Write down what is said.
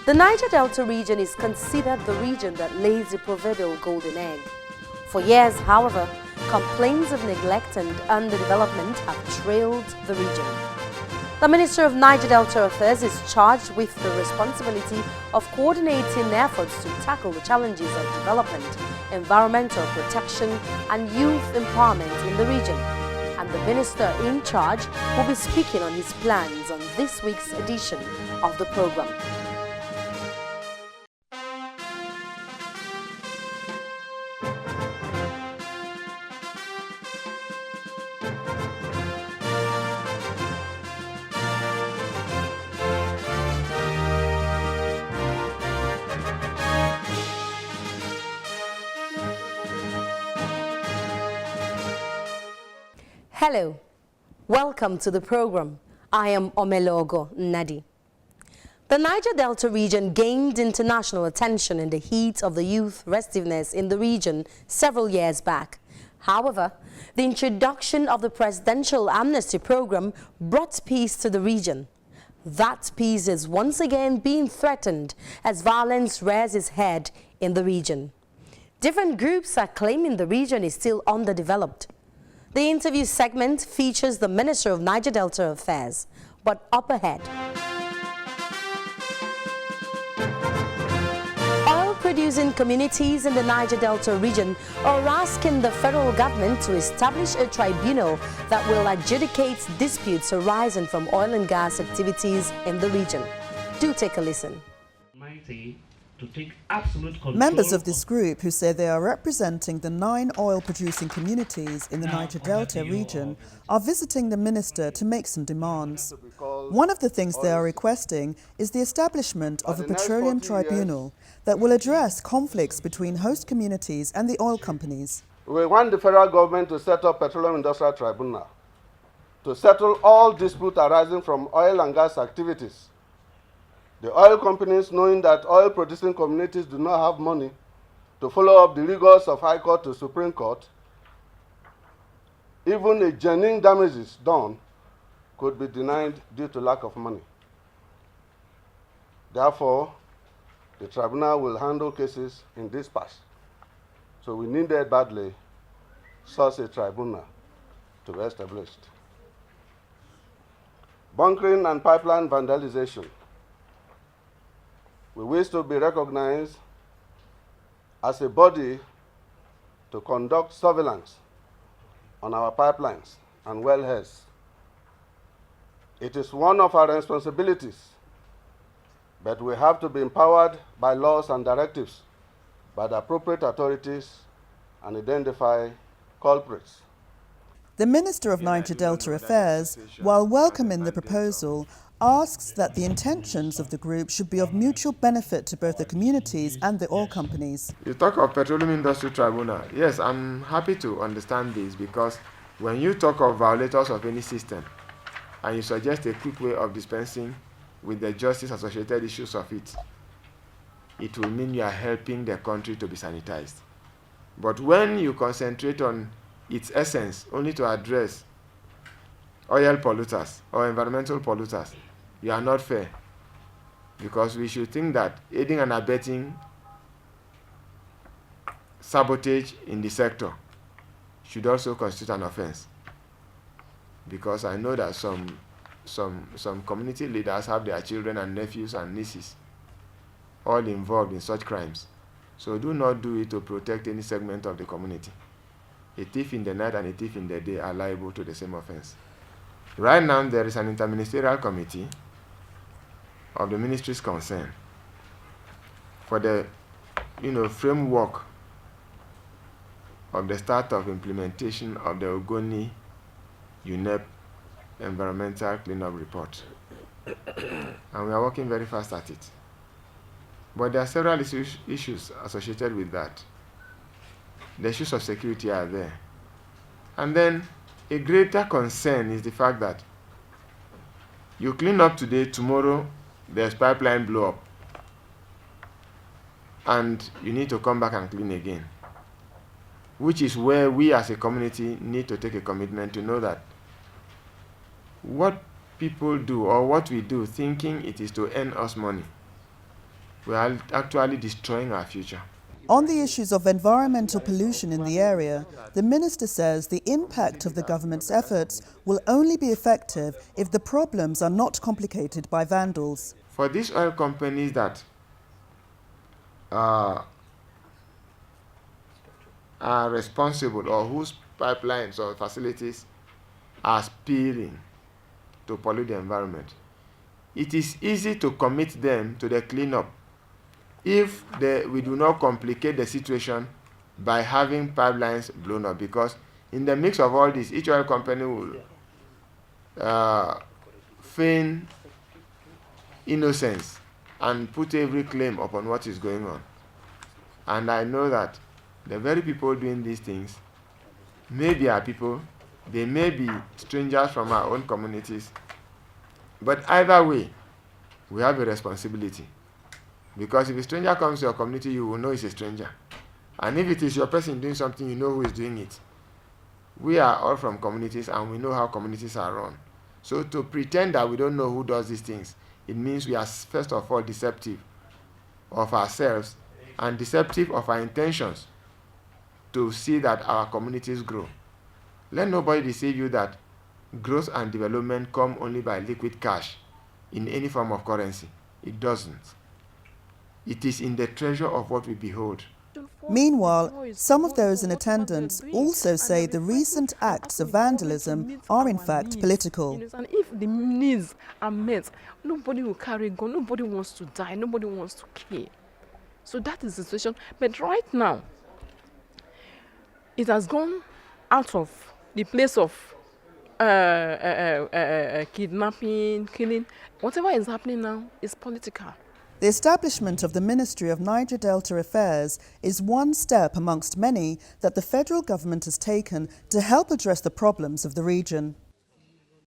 The Niger Delta region is considered the region that lays the proverbial golden egg. For years, however, complaints of neglect and underdevelopment have trailed the region. The Minister of Niger Delta Affairs is charged with the responsibility of coordinating efforts to tackle the challenges of development, environmental protection, and youth empowerment in the region. And the Minister in charge will be speaking on his plans on this week's edition of the program. Hello, welcome to the program. I am Omelogo Nadi. The Niger Delta region gained international attention in the heat of the youth restiveness in the region several years back. However, the introduction of the presidential amnesty program brought peace to the region. That peace is once again being threatened as violence rears its head in the region. Different groups are claiming the region is still underdeveloped. The interview segment features the Minister of Niger Delta Affairs, but up ahead. Oil-producing communities in the Niger Delta region are asking the federal government to establish a tribunal that will adjudicate disputes arising from oil and gas activities in the region. Do take a listen. To take absolute control. Members of this group, who say they are representing the 9 oil-producing communities in the Niger Delta region, are visiting the minister to make some demands. One of the things they are requesting is the establishment of a petroleum tribunal that will address conflicts between host communities and the oil companies. We want the federal government to set up petroleum industrial tribunal to settle all disputes arising from oil and gas activities. The oil companies, knowing that oil-producing communities do not have money to follow up the rigors of High Court to Supreme Court, even a genuine damages done could be denied due to lack of money. Therefore, the tribunal will handle cases in dispatch. So we needed badly such a tribunal to be established. Bunkering and pipeline vandalization. We wish to be recognized as a body to conduct surveillance on our pipelines and wellheads. It is one of our responsibilities, but we have to be empowered by laws and directives by the appropriate authorities and identify culprits. The Minister of Niger Delta Affairs, while welcoming the proposal, asks that the intentions of the group should be of mutual benefit to both the communities and the oil companies. You talk of Petroleum Industry Tribunal. Yes, I'm happy to understand this, because when you talk of violators of any system and you suggest a quick way of dispensing with the justice associated issues of it, it will mean you are helping the country to be sanitized. But when you concentrate on its essence only to address oil polluters or environmental polluters, you are not fair, because we should think that aiding and abetting sabotage in the sector should also constitute an offense, because I know that some community leaders have their children and nephews and nieces all involved in such crimes. So do not do it to protect any segment of the community. A thief in the night and a thief in the day are liable to the same offense. Right now, there is an interministerial committee of the ministries concerned for the framework of the start of implementation of the Ogoni UNEP environmental cleanup report. And we are working very fast at it. But there are several issues associated with that. The issues of security are there. And then a greater concern is the fact that you clean up today, tomorrow there's pipeline blow up, and you need to come back and clean again, which is where we as a community need to take a commitment to know that what people do or what we do thinking it is to earn us money we are actually destroying our future. On the issues of environmental pollution in the area, the minister says the impact of the government's efforts will only be effective if the problems are not complicated by vandals. For these oil companies that are responsible or whose pipelines or facilities are spilling to pollute the environment, it is easy to commit them to the cleanup if we do not complicate the situation by having pipelines blown up, because in the mix of all this, each oil company will feign innocence and put every claim upon what is going on. And I know that the very people doing these things may be our people, they may be strangers from our own communities, but either way, we have a responsibility. Because if a stranger comes to your community, you will know it's a stranger. And if it is your person doing something, you know who is doing it. We are all from communities and we know how communities are run. So to pretend that we don't know who does these things, it means we are first of all deceptive of ourselves and deceptive of our intentions to see that our communities grow. Let nobody deceive you that growth and development come only by liquid cash in any form of currency. It doesn't. It is in the treasure of what we behold. Meanwhile, some of those in attendance also say the recent acts of vandalism are in fact political. And if the needs are met, nobody will carry a gun, nobody wants to die, nobody wants to kill. So that is the situation. But right now, it has gone out of the place of kidnapping, killing. Whatever is happening now is political. The establishment of the Ministry of Niger Delta Affairs is one step amongst many that the federal government has taken to help address the problems of the region.